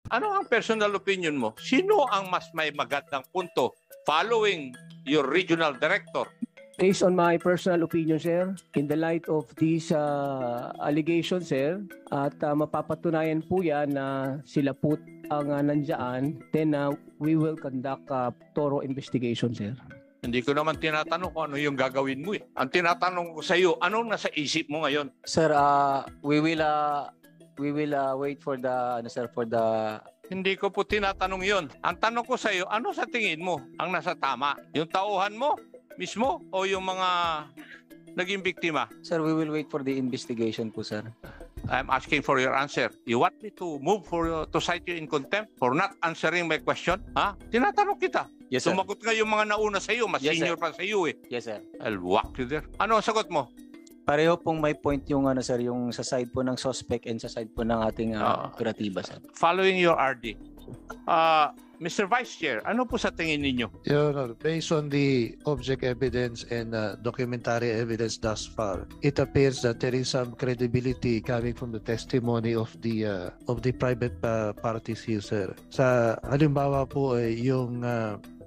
Ano ang personal opinion mo? Sino ang mas may magandang punto following your regional director? Based on my personal opinion, sir, in the light of these allegations, sir, at mapapatunayan po yan na sila po ang nandyan, then we will conduct a thorough investigation, sir. Hindi ko naman tinatanong kung ano yung gagawin mo eh. Ang tinatanong ko sa iyo, anong nasa isip mo ngayon? Sir, we will wait for the Hindi ko po tinatanong yon. Ang tanong ko sa iyo, ano sa tingin mo ang nasa tama? Yung tauhan mo mismo o yung mga naging biktima? Sir, we will wait for the investigation po, sir. I'm asking for your answer. You want me to move to cite you in contempt for not answering my question? Ha? Tinatanong kita. Yes, sir. Sumagot nga yung mga nauna sa iyo, mas Yes, senior sir. pa sa iyo eh. Yes, sir. I'll whack you there. Ano ang sagot mo? Pareho pong may point yung sir, yung sa side po ng suspect and sa side po ng ating operatiba, sir. Following your RD. Mr. Vice Chair, ano po sa tingin ninyo? Your Honor, based on the object evidence and documentary evidence thus far, it appears that there is some credibility coming from the testimony of the private parties here, sir. Sa halimbawa po yung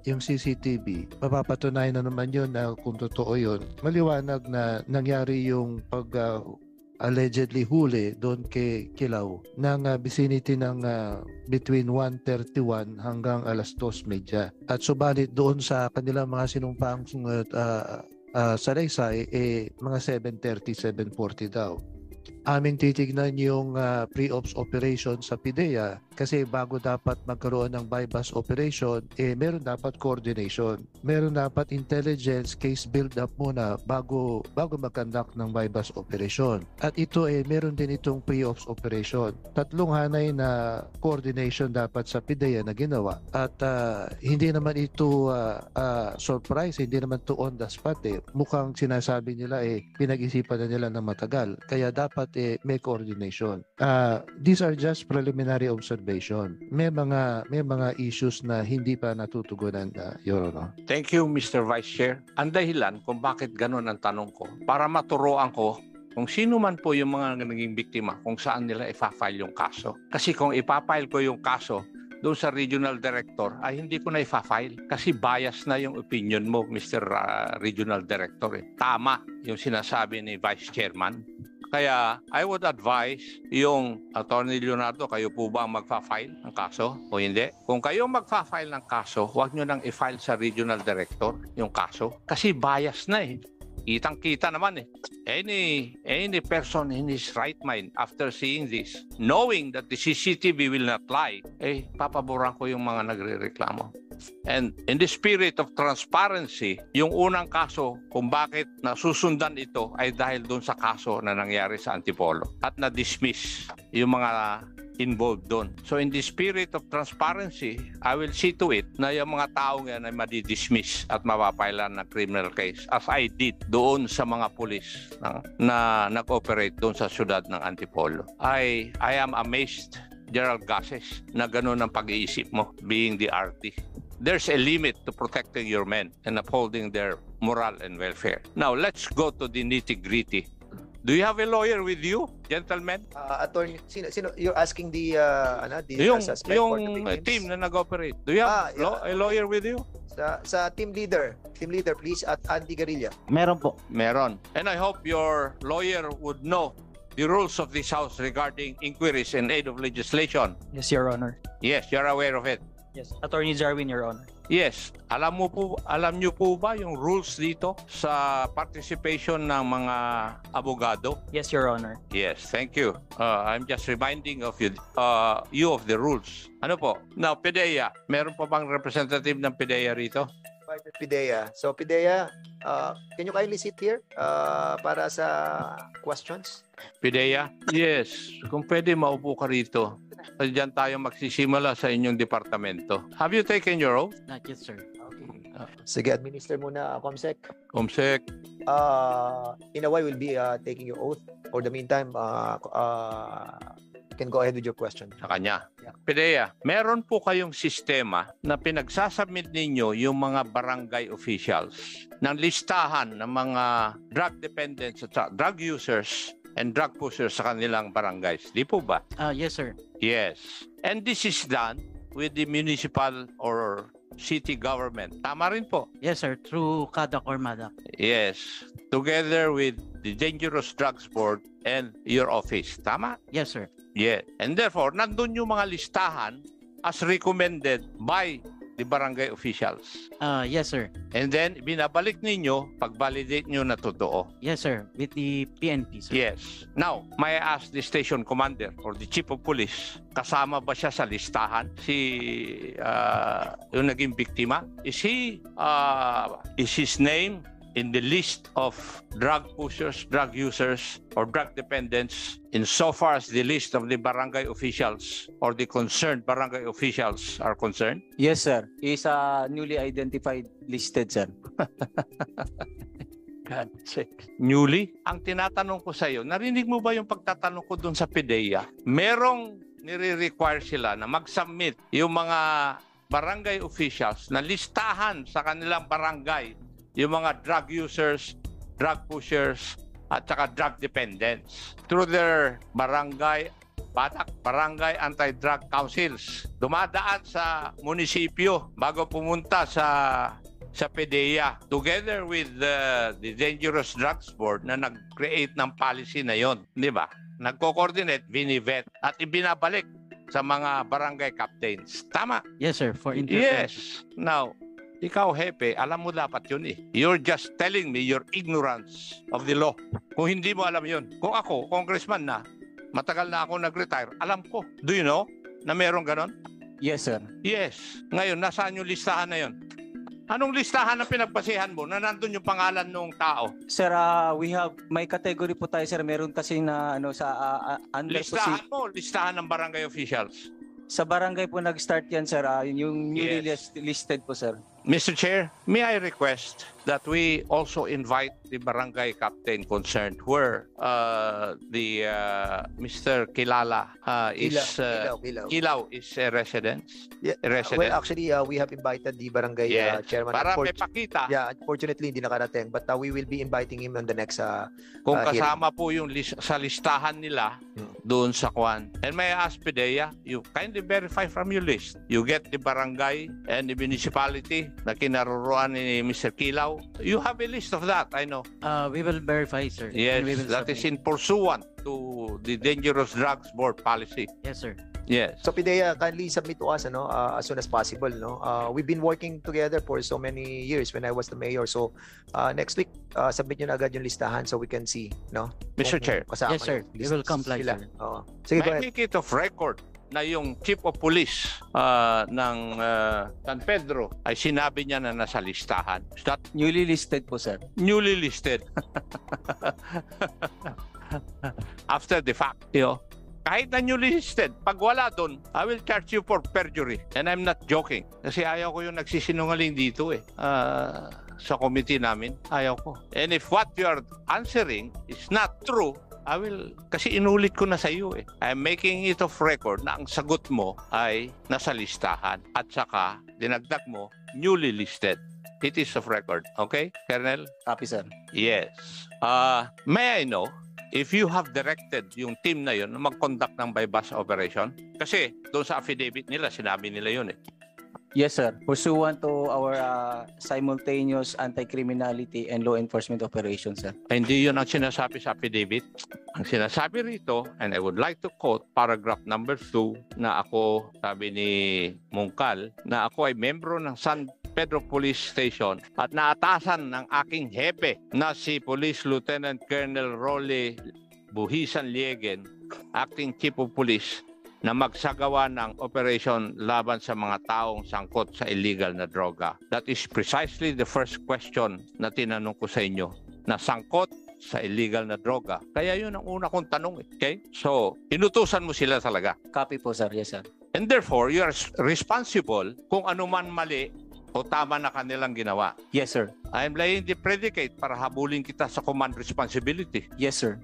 CCTV, mapapatunayan na naman yun na kung totoo yun. Maliwanag na nangyari yung allegedly huli doon kay Kilaw ng vicinity ng between 1:31 hanggang 2:30. At subalit doon sa kanilang mga sinumpaang salaysay, mga 7:30, 7:40 daw. Aming titignan yung pre-ops operation sa PIDEA kasi bago dapat magkaroon ng bypass operation, meron dapat coordination. Meron dapat intelligence case build-up muna bago mag-conduct ng bypass operation. At ito meron din itong pre-ops operation. Tatlong hanay na coordination dapat sa PIDEA na ginawa. At hindi naman ito surprise, hindi naman to on the spot. Mukhang sinasabi nila pinag-isipan na nila ng matagal. Kaya dapat may coordination. These are just preliminary observation. May mga issues na hindi pa natutugunan, Your Honor. Thank you, Mr. Vice Chair. Ang dahilan kung bakit ganun ang tanong ko, para maturuan ko kung sino man po yung mga naging biktima, kung saan nila ipa-file yung kaso. Kasi kung ipa-file ko yung kaso doon sa regional director, ay hindi ko na ipa-file. Kasi bias na yung opinion mo, Mr. Regional Director. Tama yung sinasabi ni Vice Chairman. Kaya I would advise yung Attorney Leonardo, kayo po ba ang magfa-file ng kaso o hindi? Kung kayo magfa-file ng kaso, huwag nyo nang i-file sa Regional Director yung kaso. Kasi bias na eh. Kitang-kita naman eh. Any person in his right mind after seeing this, knowing that the CCTV will not lie, papaboran ko yung mga nagre-reklamo. And in the spirit of transparency, yung unang kaso kung bakit nasusundan ito ay dahil doon sa kaso na nangyari sa Antipolo at na-dismiss yung mga involved doon. So in the spirit of transparency, I will see to it na yung mga taong yan ay madi-dismiss at mapapailan ng criminal case as I did doon sa mga pulis na nag-operate doon sa syudad ng Antipolo. I am amazed, Gerald Gases, na gano'n ang pag-iisip mo being the RT. There's a limit to protecting your men and upholding their moral and welfare. Now, let's go to the nitty-gritty. Do you have a lawyer with you, gentlemen? Attorney, sino you're asking the suspect yung or the victims? team na nag-operate. Do you have a lawyer with you? Sa team leader please, at Andy Garilla. Meron po. Meron. And I hope your lawyer would know the rules of this House regarding inquiries and aid of legislation. Yes, Your Honor. Yes, you're aware of it. Yes, Attorney Jarwin, Your Honor. Yes. Alam niyo po ba yung rules dito sa participation ng mga abogado? Yes, Your Honor. Yes, thank you. I'm just reminding of you of the rules. Ano po? Now, PIDEA. Meron pa bang representative ng PIDEA rito? PIDEA. So PIDEA, can you kindly sit here para sa questions? PIDEA? Yes. Kung pwede, maupo ka rito. Diyan tayo magsisimula sa inyong departamento. Have you taken your oath? Not yet, sir. Okay. Sige, administer muna, Comsec. Comsec. In a while, we'll be taking your oath. For the meantime, you can go ahead with your question. Sa kanya. PIDEA, meron po kayong sistema na pinagsasubmit ninyo yung mga barangay officials ng listahan ng mga drug dependents at drug users and drug pushers sa kanilang barangays. Di po ba? Yes, sir. Yes. And this is done with the municipal or city government. Tama rin po. Yes, sir. Through CADAC or MADAC. Yes. Together with the Dangerous Drugs Board and your office. Tama? Yes, sir. Yeah. And therefore, nandun yung mga listahan as recommended by the barangay officials. Yes, sir. And then, binabalik ninyo pag-validate nyo na totoo. Yes, sir. With the PNP, sir. Yes. Now, may I ask the station commander or the chief of police, kasama ba siya sa listahan? Yung naging biktima? Is his name in the list of drug pushers, drug users, or drug dependents insofar as the list of the barangay officials or the concerned barangay officials are concerned? Yes, sir. Is newly identified listed, sir. God sake. Newly? Ang tinatanong ko sa iyo, narinig mo ba yung pagtatanong ko dun sa PDEA? Merong nire-require sila na mag-submit yung mga barangay officials na listahan sa kanilang barangay yung mga drug users, drug pushers, at saka drug dependents through their barangay anti-drug councils. Dumadaan sa munisipyo bago pumunta sa PDEA together with the Dangerous Drugs Board na nag-create ng policy na yon, di ba? Nagko-coordinate, binivet, at ibinabalik sa mga barangay captains. Tama? Yes, sir. For interference. Yes. Now, ikaw, Hepe, alam mo dapat yun eh. You're just telling me your ignorance of the law. Kung hindi mo alam yun. Kung ako, congressman na, matagal na ako nag-retire, alam ko. Do you know na meron ganon? Yes, sir. Yes. Ngayon, nasaan yung listahan na yun? Anong listahan ang pinagbasihan mo na nandun yung pangalan ng tao? Sir, we have, may category po tayo, sir. Meron kasi na, unless po Listahan mo, listahan ng barangay officials. sa barangay po nag-start yan, sir. Yung newly Yes. listed po, sir. Mr. Chair, may I request that we also invite the barangay captain concerned where Mr. Kilala is Kilaw. is a resident. Yeah. A resident. Well, actually, we have invited the barangay Yes. chairman. Para may pakita Yeah, unfortunately, hindi nakarating. But we will be inviting him on the next kung hearing. kasama po yung sa listahan nila doon sa Kwan. And may I ask PDEA, you kindly verify from your list. You get the barangay and the municipality na kinaruruan ni Mr. Kilaw. You have a list of that, I know. We will verify, sir. Yes, And we will that is submit. in pursuant to the Dangerous Drugs Board policy. Yes, sir. Yes. So PIDEA, kindly submit to us as soon as possible. We've been working together for so many years when I was the mayor. So next week, submit nyo na agad yung listahan so we can see. Mr. Chair. Kasama Yes, sir. yung We will list comply, sila. sir. Oo. Sige, go May ahead. make it of record na yung chief of police ng San Pedro ay sinabi niya na nasa listahan. Is that Newly listed po, sir. newly listed? After the fact, kahit na newly listed, pag wala doon, I will charge you for perjury. And I'm not joking. Kasi ayaw ko yung nagsisinungaling dito sa committee namin. Ayaw ko. And if what you are answering is not true, kasi inulit ko na sa iyo I'm making it of record na ang sagot mo ay nasa listahan. At saka, dinagdag mo, newly listed. It is of record. Okay, Colonel? Copy, sir. Yes. May I know if you have directed yung team na yun na mag-conduct ng bypass operation? Kasi doon sa affidavit nila, sinabi nila yun Yes, sir. Pursuant to our simultaneous anti-criminality and law enforcement operations, sir. Hindi yun ang sinasabi sa affidavit. Ang sinasabi rito, and I would like to quote paragraph number 2 na ako, sabi ni Mungkal, na ako ay membro ng San Pedro Police Station at naatasan ng aking hepe na si Police Lieutenant Colonel Rolly Buhisan Liegen, Acting Chief of Police, na magsagawa ng operation laban sa mga taong sangkot sa illegal na droga. That is precisely the first question na tinanong ko sa inyo, na sangkot sa illegal na droga. Kaya yun ang una kong tanong. Okay? So, inutusan mo sila talaga. Copy po, sir. Yes, sir. And therefore, you are responsible kung ano man mali o tama na kanilang ginawa. Yes, sir. I am laying the predicate para habulin kita sa command responsibility. Yes, sir.